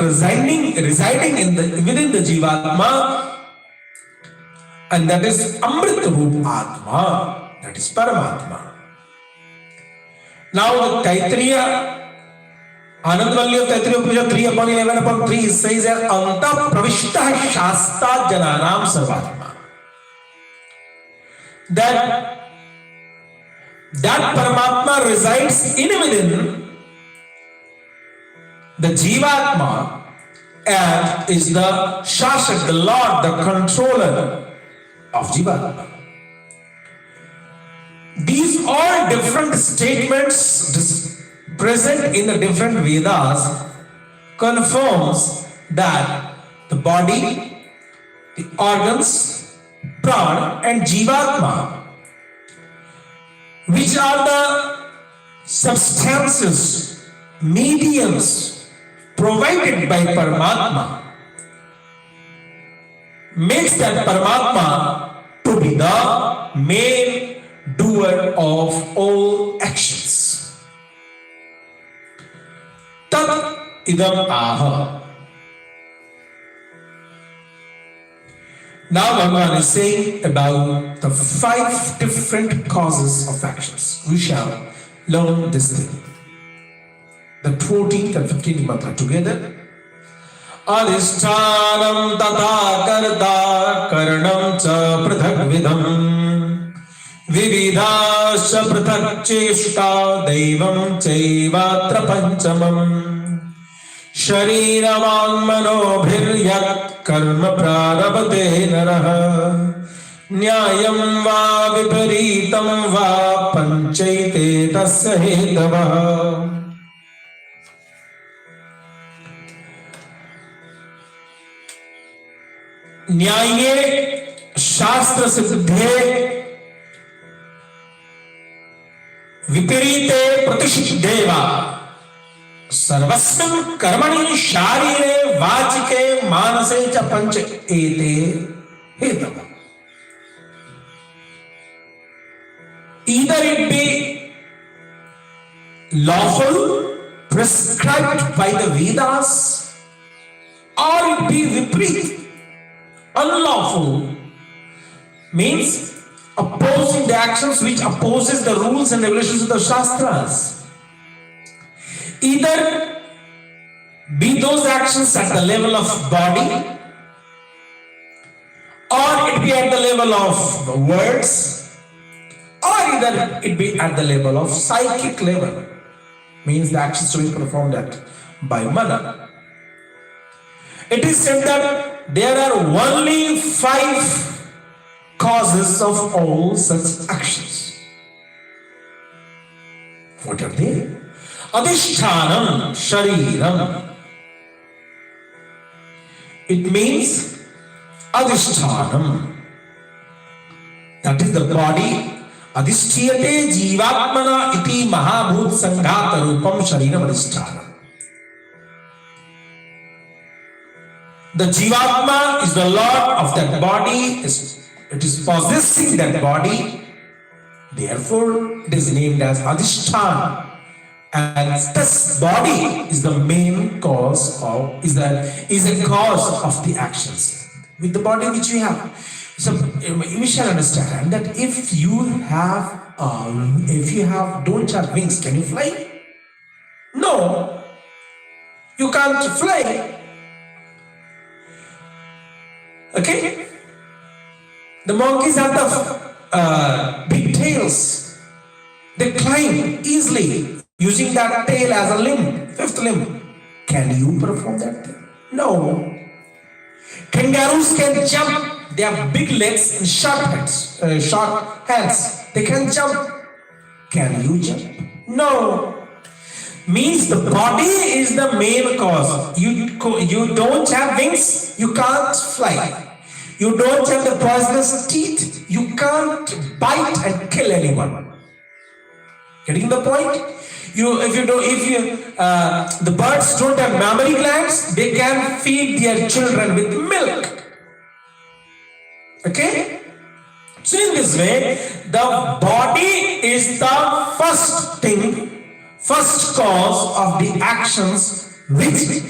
residing within the Jivatma, and that is Amrit Roop Atma, that is Paramatma. Now the Taittiriya, Anandvalli of Taittiriya Upanishad 3:11:3 says that Anta Pravishta Shasta Jananam Sarvatma. That Paramatma resides in within the Jivatma and is the Shashak, the Lord, the controller of Jivatma. These all different statements present in the different Vedas confirms that the body, the organs, prana and Jivatma, which are the substances, mediums provided by Paramatma, makes that Paramatma to be the main doer of all actions. Tat idam aha. Now Bhagavan is saying about the 5 different causes of actions. We shall learn this thing. The 14th and 15th mantra together. Adhishtanam tata karta karanam cha prathak vidham vividhasya prathak cheshta devam chaivatra panchamam shariram manobhiryat karma prarabhate naraha nyayam va viparitam va panchaite tasya hetavah. न्याये शास्त्र सिद्धे विपरीते प्रतिषिद्धेवा सर्वस्मिन् कर्मणि शारीरे वाचिके मानसे च पंच एते हेतवः. Either it be lawful, prescribed by the Vedas, or it be vipreet, unlawful, means opposing the actions which opposes the rules and regulations of the Shastras. Either be those actions at the level of body, or it be at the level of the words, or either it be at the level of psychic level, means the actions to be performed at by mana. It is said that there are only 5 causes of all such actions. What are they? Adhishtanam shariram. It means adhishtanam. That is the body. Adhishthyate jivatmana iti mahabhut sanghata rupam shariram adhishtanam. The Jivatma is the Lord of that body, it is possessing that body, therefore it is named as Adhishthana. And this body is the main cause of, is a cause of the actions. With the body which we have. So we shall understand that if you don't have wings, can you fly? No, you can't fly. Okay? The monkeys have the big tails. They climb easily using that tail as a limb, 5th limb. Can you perform that thing? No. Kangaroos can jump. They have big legs and short hands. They can jump. Can you jump? No. Means the body is the main cause. You don't have wings, you can't fly. You don't have the poisonous teeth, you can't bite and kill anyone. Getting the point? If the birds don't have mammary glands, they can feed their children with milk. Okay? So in this way, the body is the first cause of the actions which